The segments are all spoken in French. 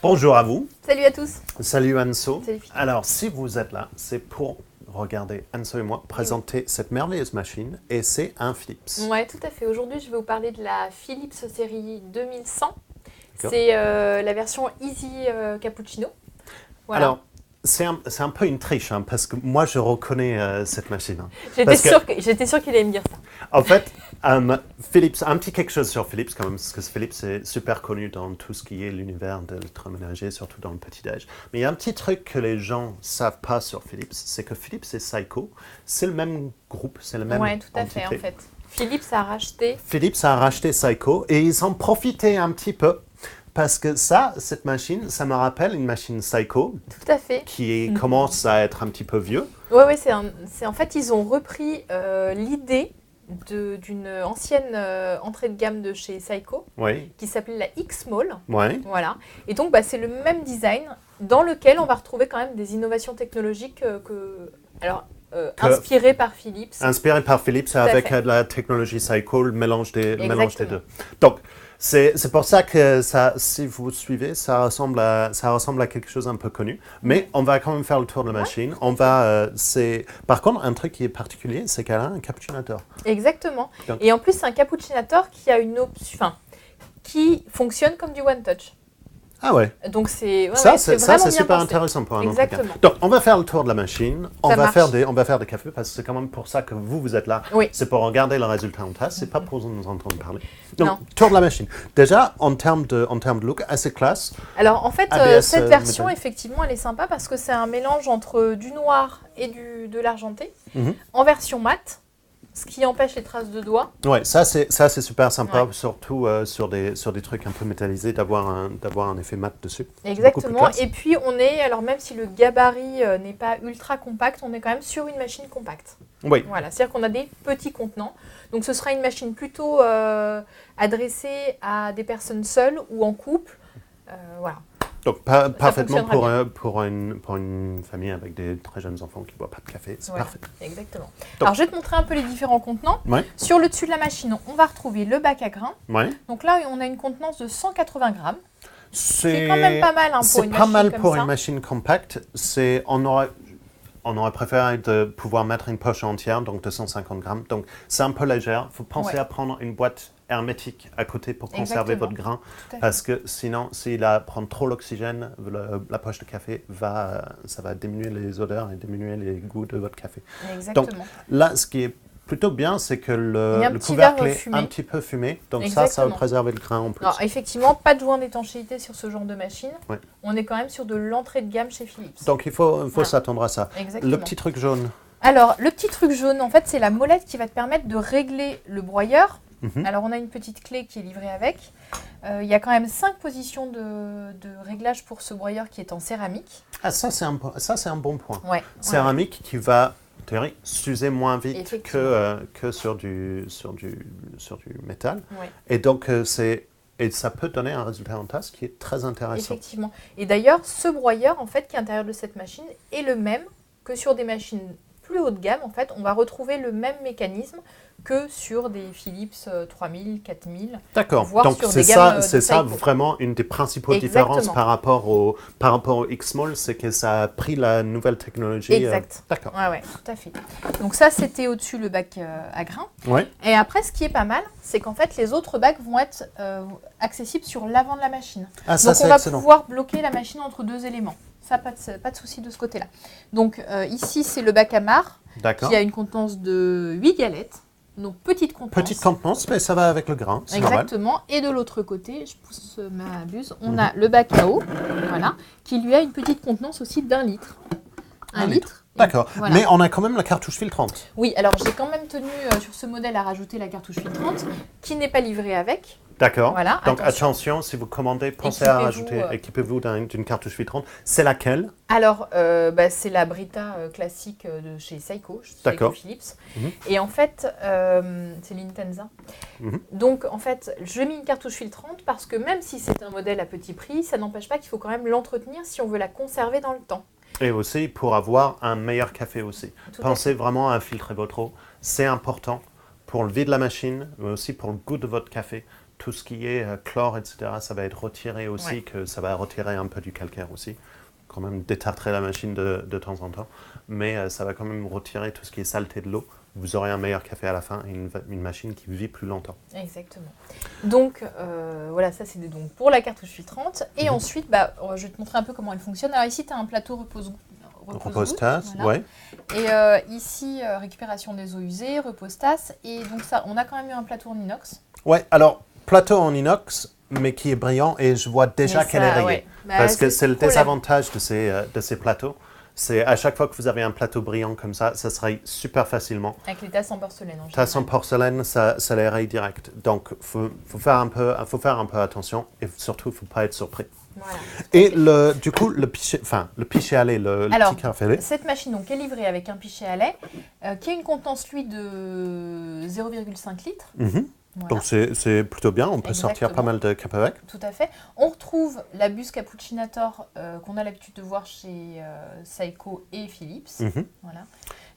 Bonjour à vous. Salut à tous. Salut Anso. Salut Philippe. Alors, si vous êtes là, c'est pour regarder Anso et moi présenter cette merveilleuse machine et c'est un Philips. Ouais, tout à fait. Aujourd'hui, je vais vous parler de la Philips série 2100. C'est la version Easy Cappuccino. Voilà. Alors, c'est un peu une triche parce que moi, je reconnais cette machine. J'étais sûre qu'il allait me dire ça. En fait, Philips, un petit quelque chose sur Philips quand même, parce que Philips est super connu dans tout ce qui est l'univers de l'électroménager, surtout dans le petit-déj. Mais il y a un petit truc que les gens ne savent pas sur Philips, c'est que Philips et Seiko, c'est le même groupe, c'est le même Ouais, tout à fait, en fait. Philips a racheté Seiko et ils ont profité un petit peu. Parce que cette machine, ça me rappelle une machine Seiko. Tout à fait. Qui commence à être un petit peu vieux. Oui, en fait, ils ont repris l'idée d'une ancienne entrée de gamme de chez Seiko, qui s'appelait la X-Mall. Voilà. Et donc, c'est le même design dans lequel on va retrouver quand même des innovations technologiques inspirées par Philips. Inspirées par Philips avec la technologie Seiko, le mélange des deux. Donc, c'est pour ça que si vous suivez, ça ressemble à quelque chose un peu connu. Mais on va quand même faire le tour de la machine. Par contre, un truc qui est particulier, c'est qu'elle a un cappuccinateur. Exactement. Donc, et en plus, c'est un cappuccinateur qui a qui fonctionne comme du One Touch. Ah ouais. Donc c'est super intéressant pour un entretien. Donc on va faire le tour de la machine, on va faire des cafés parce que c'est quand même pour ça que vous êtes là. Oui. C'est pour regarder le résultat en tasse, c'est pas pour nous entendre parler. Donc tour de la machine. Déjà en termes de look, assez classe. Alors en fait cette version effectivement elle est sympa parce que c'est un mélange entre du noir et de l'argenté en version mate. Ce qui empêche les traces de doigts. Ouais, ça c'est super sympa, surtout sur des trucs un peu métallisés, d'avoir un effet mat dessus. Exactement. Et puis alors même si le gabarit n'est pas ultra compact, on est quand même sur une machine compacte. Oui. Voilà, c'est-à-dire qu'on a des petits contenants. Donc ce sera une machine plutôt adressée à des personnes seules ou en couple. Voilà. Donc, parfaitement pour une famille avec des très jeunes enfants qui ne boivent pas de café, c'est parfait. Exactement. Alors, je vais te montrer un peu les différents contenants. Sur le dessus de la machine, on va retrouver le bac à grains. Donc là, on a une contenance de 180 grammes. C'est quand même pas mal pour une machine comme ça. C'est pas mal pour une machine compacte. On aurait préféré de pouvoir mettre une poche entière, donc 250 grammes. Donc, c'est un peu léger. Il faut penser à prendre une boîte hermétique à côté pour conserver votre grain. Parce que sinon, s'il prend trop l'oxygène, la poche de café ça va diminuer les odeurs et diminuer les goûts de votre café. Exactement. Donc là, ce qui est plutôt bien, c'est que le couvercle est un petit peu fumé. Donc ça va préserver le grain en plus. Alors effectivement, pas de joint d'étanchéité sur ce genre de machine. On est quand même sur de l'entrée de gamme chez Philips. Donc il faut s'attendre à ça. Exactement. Le petit truc jaune. Alors, le petit truc jaune, en fait, c'est la molette qui va te permettre de régler le broyeur. Alors, on a une petite clé qui est livrée avec. Il y a quand même 5 positions de réglage pour ce broyeur qui est en céramique. Ah, ça, c'est un bon point. Céramique qui va, en théorie, s'user moins vite que sur du métal. Et donc, et ça peut donner un résultat en tasse qui est très intéressant. Effectivement. Et d'ailleurs, ce broyeur, en fait, qui est à l'intérieur de cette machine, est le même que sur des machines plus haut de gamme. En fait, on va retrouver le même mécanisme que sur des Philips 3000, 4000. D'accord. Donc c'est ça vraiment une des principales différences par rapport au X-Mall, c'est que ça a pris la nouvelle technologie. Exact. D'accord. Ouais, tout à fait. Donc ça, c'était au-dessus le bac à grains. Et après, ce qui est pas mal, c'est qu'en fait, les autres bacs vont être accessibles sur l'avant de la machine. Ah, ça, donc on va pouvoir bloquer la machine entre deux éléments. Ça, pas de souci de ce côté-là. Donc ici, c'est le bac à marc qui a une contenance de 8 galettes. Donc petite contenance. Petite contenance, mais ça va avec le grain. Exactement. Normal. Et de l'autre côté, je pousse ma buse, on a le bac à eau, qui lui a une petite contenance aussi d'1 litre. 1 litre. D'accord. Voilà. Mais on a quand même la cartouche filtrante. Oui, alors j'ai quand même tenu sur ce modèle à rajouter la cartouche filtrante, qui n'est pas livrée avec. D'accord. Voilà, donc attention, si vous commandez, pensez à rajouter, équipez-vous d'une cartouche filtrante. C'est laquelle? Alors, c'est la Brita classique de chez Seiko Philips. Et en fait, c'est l'Intensa. Donc, en fait, je mets une cartouche filtrante parce que même si c'est un modèle à petit prix, ça n'empêche pas qu'il faut quand même l'entretenir si on veut la conserver dans le temps. Et aussi pour avoir un meilleur café aussi. Pensez vraiment à filtrer votre eau. C'est important pour le vide de la machine, mais aussi pour le goût de votre café. tout ce qui est chlore, etc., ça va être retiré aussi, Ouais. que ça va retirer un peu du calcaire aussi. Quand même détartrer la machine de temps en temps. Mais ça va quand même retirer tout ce qui est saleté de l'eau. Vous aurez un meilleur café à la fin et une machine qui vit plus longtemps. Exactement. Donc, voilà, ça c'est donc pour la cartouche filtrante. Et ensuite, je vais te montrer un peu comment elle fonctionne. Alors ici, tu as un plateau repose-tasse, voilà. ouais. Et ici, récupération des eaux usées, repose-tasse. Et donc ça, on a quand même eu un plateau en inox. Ouais, alors, plateau en inox, mais qui est brillant, et je vois déjà qu'elle est rayée. Ouais. Parce que c'est le désavantage de ces plateaux. C'est à chaque fois que vous avez un plateau brillant comme ça se raye super facilement. Avec les tasses en porcelaine en général. Tasses en porcelaine, ça les raye direct. Donc, faut faire un peu attention et surtout, il ne faut pas être surpris. Voilà. Et du coup, le pichet à lait, le petit café lait. Cette machine donc, est livrée avec un pichet à lait qui a une contenance, lui, de 0,5 litres. Voilà. Donc, c'est plutôt bien. On peut sortir pas mal de café avec. Tout à fait. On retrouve la buse Cappuccinator qu'on a l'habitude de voir chez Seiko et Philips. Voilà,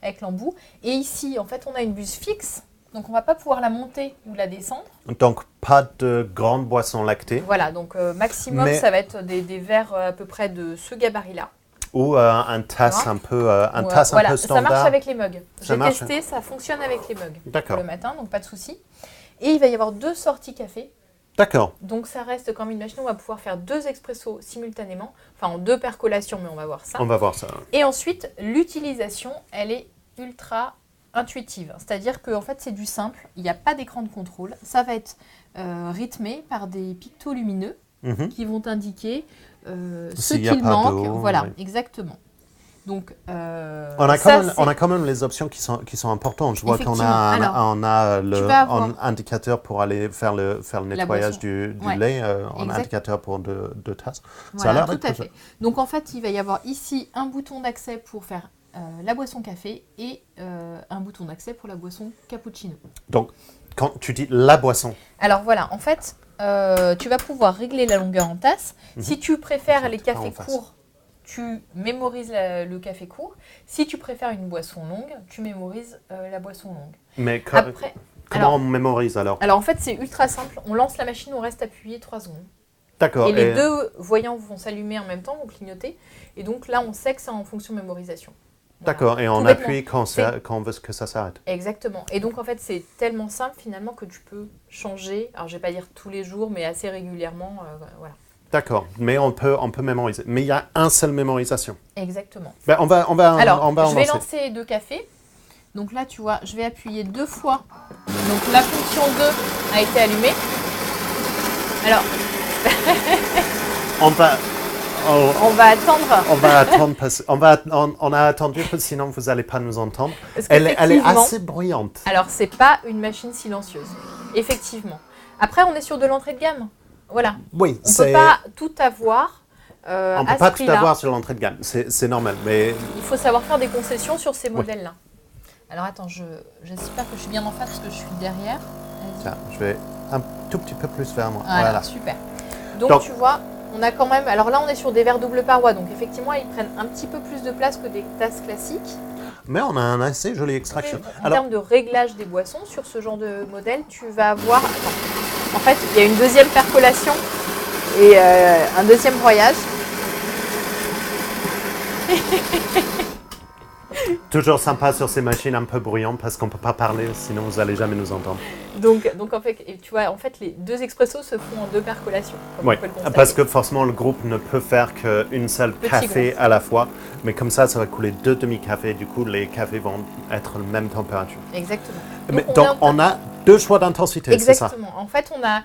avec l'embout. Et ici, en fait, on a une buse fixe. Donc, on ne va pas pouvoir la monter ou la descendre. Donc, pas de grandes boissons lactées. Voilà, donc maximum, ça va être des verres à peu près de ce gabarit-là. Ou un tasse un peu standard. Ça marche avec les mugs. J'ai testé, ça fonctionne avec les mugs pour le matin, donc pas de souci. Et il va y avoir 2 sorties café. D'accord. Donc ça reste comme une machine, on va pouvoir faire 2 expressos simultanément, enfin en 2 percolations, mais on va voir ça. On va voir ça. Et ensuite, l'utilisation, elle est ultra intuitive. C'est-à-dire qu'en fait, c'est du simple, il n'y a pas d'écran de contrôle. Ça va être rythmé par des pictos lumineux qui vont indiquer ce qu'il manque. Voilà, exactement. Donc, on a quand même les options qui sont importantes. Je vois qu'on a indicateur pour aller faire le nettoyage du lait, un indicateur pour 2 tasses. Voilà, ça a l'air tout à fait. Donc en fait, il va y avoir ici un bouton d'accès pour faire la boisson café et un bouton d'accès pour la boisson cappuccino. Donc, quand tu dis la boisson. Alors voilà, en fait, tu vas pouvoir régler la longueur en tasse. Si tu préfères les cafés courts, tu mémorises le café court. Si tu préfères une boisson longue, tu mémorises la boisson longue. Mais comment on mémorise alors? Alors en fait, c'est ultra simple. On lance la machine, on reste appuyé 3 secondes. D'accord. Et les 2 voyants vont s'allumer en même temps, vont clignoter. Et donc là, on sait que c'est en fonction mémorisation. Voilà. D'accord, et on appuie quand on veut que ça s'arrête. Exactement. Et donc en fait, c'est tellement simple finalement que tu peux changer. Alors je vais pas dire tous les jours, mais assez régulièrement. Voilà. D'accord, mais on peut mémoriser. Mais il y a un seul mémorisation. Exactement. Ben, je vais lancer 2 cafés. Donc là, tu vois, je vais appuyer 2 fois. Donc la fonction 2 a été allumée. Alors, on va attendre. On a attendu, sinon vous n'allez pas nous entendre. Elle est assez bruyante. Alors, c'est pas une machine silencieuse. Effectivement. Après, on est sur de l'entrée de gamme. Voilà. Oui, on ne peut pas tout avoir. On ne peut pas tout avoir sur l'entrée de gamme, c'est normal. Mais il faut savoir faire des concessions sur ces modèles-là. Alors attends, j'espère que je suis bien en face parce que je suis derrière. Tiens, je vais un tout petit peu plus vers moi. Voilà. Super. Donc tu vois, on a quand même... Alors là, on est sur des verres double paroi, donc effectivement, ils prennent un petit peu plus de place que des tasses classiques. Mais on a un assez joli extraction. En termes de réglage des boissons, sur ce genre de modèle, tu vas avoir... En fait, il y a une deuxième percolation et un deuxième broyage. Toujours sympa sur ces machines un peu bruyantes parce qu'on ne peut pas parler, sinon vous n'allez jamais nous entendre. Donc en fait, tu vois, les 2 expressos se font en 2 percolations. Oui, parce que forcément le groupe ne peut faire qu'une seule café à la fois. Mais comme ça va couler 2 demi-cafés. Du coup, les cafés vont être la même température. Exactement. Donc on a 2 choix d'intensité, c'est ça? Exactement. En fait, on a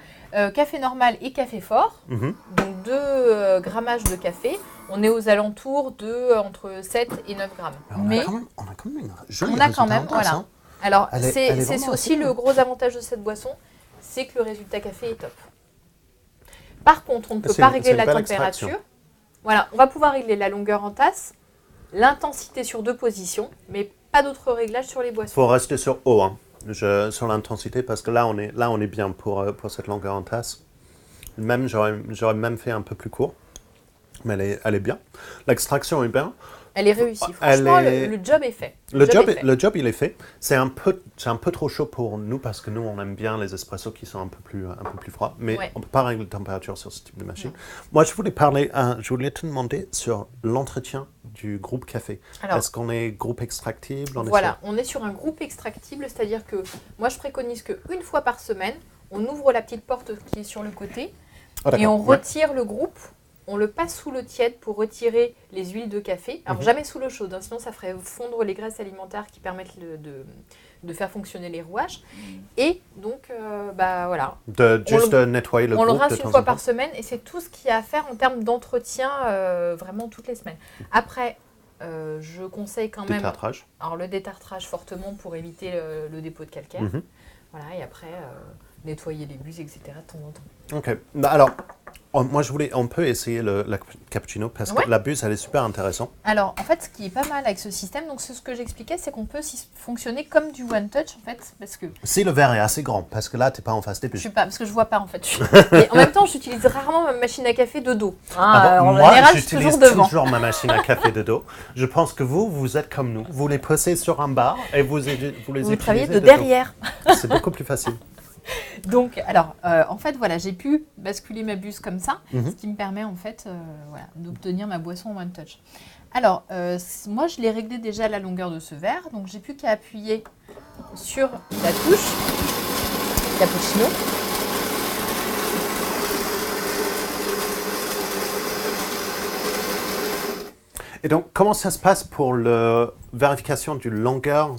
café normal et café fort. Donc 2 grammages de café. On est aux alentours de entre 7 et 9 grammes. Mais on a quand même une jolie résultat. Voilà. Alors, c'est aussi le gros avantage de cette boisson, c'est que le résultat café est top. Par contre, on ne peut pas régler la température. Voilà, on va pouvoir régler la longueur en tasse, l'intensité sur 2 positions, mais pas d'autres réglages sur les boissons. Il faut rester sur haut, sur l'intensité, parce que là, on est bien pour cette longueur en tasse. Même, j'aurais même fait un peu plus court, mais elle est bien. L'extraction est bien. Elle est réussie. Franchement, le job est fait. Le job, il est fait. C'est un peu trop chaud pour nous parce que nous, on aime bien les espressos qui sont un peu plus froids. Mais on ne peut pas régler la température sur ce type de machine. Non. Moi, je voulais te demander sur l'entretien du groupe café. Est-ce qu'on est groupe extractible? On est sur un groupe extractible, c'est-à-dire que moi, je préconise qu'une fois par semaine, on ouvre la petite porte qui est sur le côté et on retire le groupe. On le passe sous l'eau tiède pour retirer les huiles de café. Alors, jamais sous l'eau chaude, sinon ça ferait fondre les graisses alimentaires qui permettent de faire fonctionner les rouages. Et donc, voilà. Nettoyer le groupe. On le rince une fois par semaine et c'est tout ce qu'il y a à faire en termes d'entretien vraiment toutes les semaines. Après, je conseille quand même le détartrage fortement pour éviter le dépôt de calcaire. Voilà, et après, nettoyer les buses, etc. de temps en temps. Ok. Alors, moi, on peut essayer la cappuccino parce que la buse, elle est super intéressante. Alors, en fait, ce qui est pas mal avec ce système, donc ce que j'expliquais, c'est qu'on peut fonctionner comme du one touch, en fait, parce que... Si le verre est assez grand, parce que là, tu n'es pas en face des buses. Je suis pas, parce que je vois pas, en fait. Et en même temps, j'utilise rarement ma machine à café de dos. Moi, j'utilise toujours ma machine à café de dos. Je pense que vous êtes comme nous. Vous les posez sur un bar et vous les utilisez vous travaillez de derrière. C'est beaucoup plus facile. Donc, alors, en fait, voilà, j'ai pu basculer ma buse comme ça, ce qui me permet, en fait, d'obtenir ma boisson en one touch. Alors, moi, je l'ai réglé déjà la longueur de ce verre, donc j'ai plus qu'à appuyer sur la touche cappuccino. Et donc, comment ça se passe pour la vérification du longueur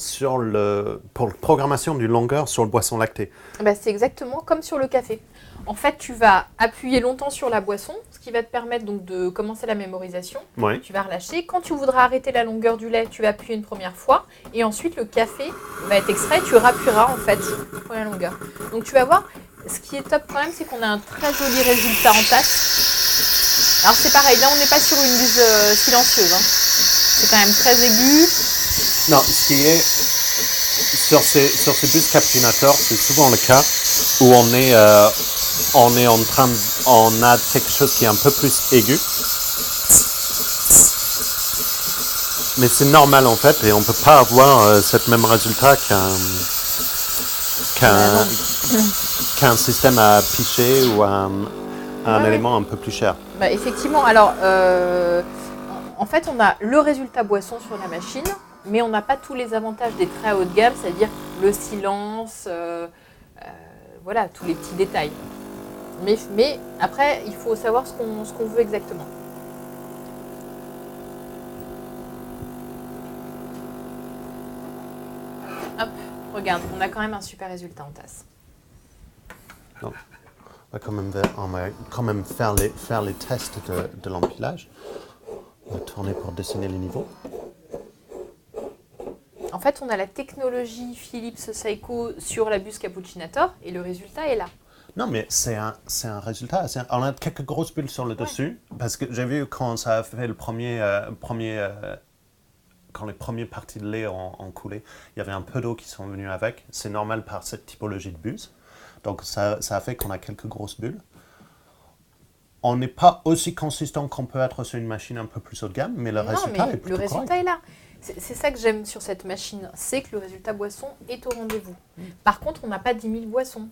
pour la programmation du longueur sur le boisson lactée? C'est exactement comme sur le café. En fait, tu vas appuyer longtemps sur la boisson, ce qui va te permettre donc de commencer la mémorisation. Oui. Tu vas relâcher. Quand tu voudras arrêter la longueur du lait, tu vas appuyer une première fois. Et ensuite, le café va être extrait. Tu rappuieras en fait pour la longueur. Donc, tu vas voir, ce qui est top quand même, c'est qu'on a un très joli résultat en tasse. Alors c'est pareil, là on n'est pas sur une buse silencieuse, c'est quand même très aigu. Non, ce qui est sur ces buses cappuccinator, c'est souvent le cas où on a quelque chose qui est un peu plus aigu. Mais c'est normal en fait et on ne peut pas avoir ce même résultat qu'un système à picher ou un élément un peu plus cher. Effectivement, alors en fait on a le résultat boisson sur la machine, mais on n'a pas tous les avantages des très haut de gamme, c'est-à-dire le silence, voilà, tous les petits détails. Mais après, il faut savoir ce qu'on veut exactement. Hop, regarde, on a quand même un super résultat en tasse. Non. On va quand même faire les tests de l'empilage. On va tourner pour dessiner les niveaux. En fait, on a la technologie Philips Seiko sur la buse cappuccinator et le résultat est là. Non, mais c'est un résultat. On a quelques grosses bulles sur le dessus parce que j'ai vu quand ça a fait quand les premières parties de lait ont coulé, il y avait un peu d'eau qui sont venues avec. C'est normal par cette typologie de buse. Donc, ça a fait qu'on a quelques grosses bulles. On n'est pas aussi consistant qu'on peut être sur une machine un peu plus haut de gamme, mais le résultat est plutôt correct. Le résultat est là. C'est ça que j'aime sur cette machine, c'est que le résultat boisson est au rendez-vous. Par contre, on n'a pas 10 000 boissons.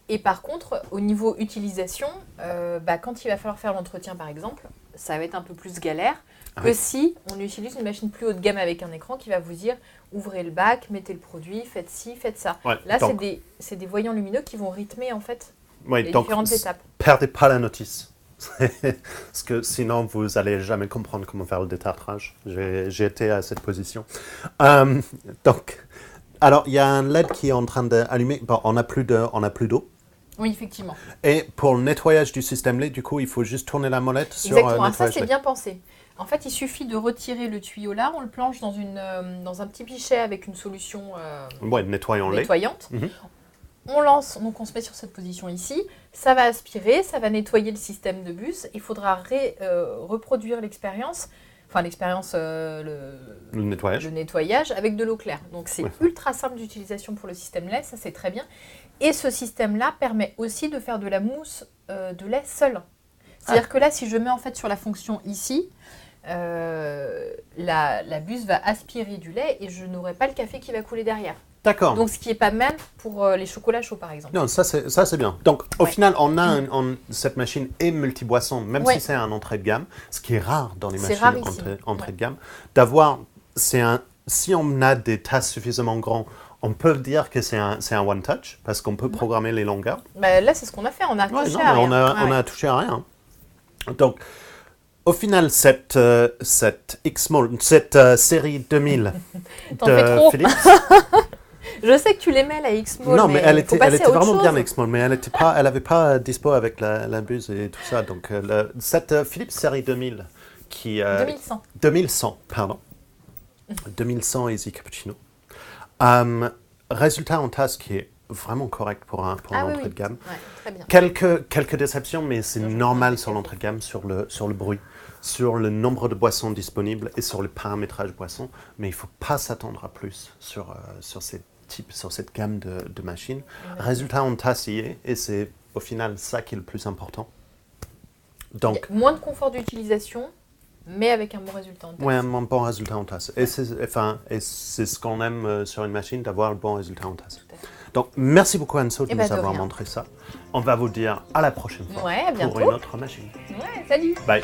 Et par contre, au niveau utilisation, quand il va falloir faire l'entretien, par exemple, ça va être un peu plus galère que si on utilise une machine plus haut de gamme avec un écran qui va vous dire ouvrez le bac, mettez le produit, faites ci, faites ça. Ouais, là, c'est des voyants lumineux qui vont rythmer en fait les différentes étapes. Perdez pas la notice. Parce que sinon, vous n'allez jamais comprendre comment faire le détartrage. J'ai été à cette position. Alors, il y a un LED qui est en train d'allumer. Bon, on n'a plus d'eau. Oui, effectivement. Et pour le nettoyage du système lait, du coup, il faut juste tourner la molette sur Exactement, ça c'est bien pensé. En fait, il suffit de retirer le tuyau là, on le planche dans un petit pichet avec une solution nettoyante. Mm-hmm. On lance, donc on se met sur cette position ici, ça va aspirer, ça va nettoyer le système de bus, il faudra reproduire l'expérience, le nettoyage avec de l'eau claire. Donc c'est ultra simple d'utilisation pour le système lait, ça c'est très bien. Et ce système-là permet aussi de faire de la mousse de lait seul. C'est-à-dire que là, si je mets en fait sur la fonction ici, la buse va aspirer du lait et je n'aurai pas le café qui va couler derrière. D'accord. Donc, ce qui n'est pas même pour les chocolats chauds, par exemple. Non, ça c'est bien. Donc, au final, cette machine est multi-boisson, même si c'est un entrée de gamme, ce qui est rare dans les machines entrée de gamme. D'avoir, si on a des tasses suffisamment grands, on peut dire que c'est un one-touch, parce qu'on peut programmer les longueurs. Bah, là, c'est ce qu'on a fait, on a touché à rien. On a touché à rien. Donc, au final, cette série 2000 de Philips... Je sais que tu l'aimais, la X-Mall. Non, mais elle était vraiment bien, X-Mall, mais elle n'avait pas dispo avec la buse et tout ça. Donc, cette Philips série 2000 qui... 2100, pardon. 2100 Easy Cappuccino. Résultat en tasse qui est vraiment correct pour l'entrée de gamme. Ouais, très bien. Quelques déceptions, mais c'est normal sur l'entrée de gamme, sur le bruit, sur le nombre de boissons disponibles et sur le paramétrage boisson. Mais il ne faut pas s'attendre à plus sur cette gamme de machines. Résultat en tasse y est, et c'est au final ça qui est le plus important. Donc, moins de confort d'utilisation, mais avec un bon résultat en tasse. Oui, un bon résultat en tasse. Et c'est ce qu'on aime sur une machine, d'avoir le bon résultat en tasse. Donc, merci beaucoup Anso de nous avoir montré ça. On va vous dire à la prochaine fois à bientôt. pour une autre machine. Ouais, salut. Bye.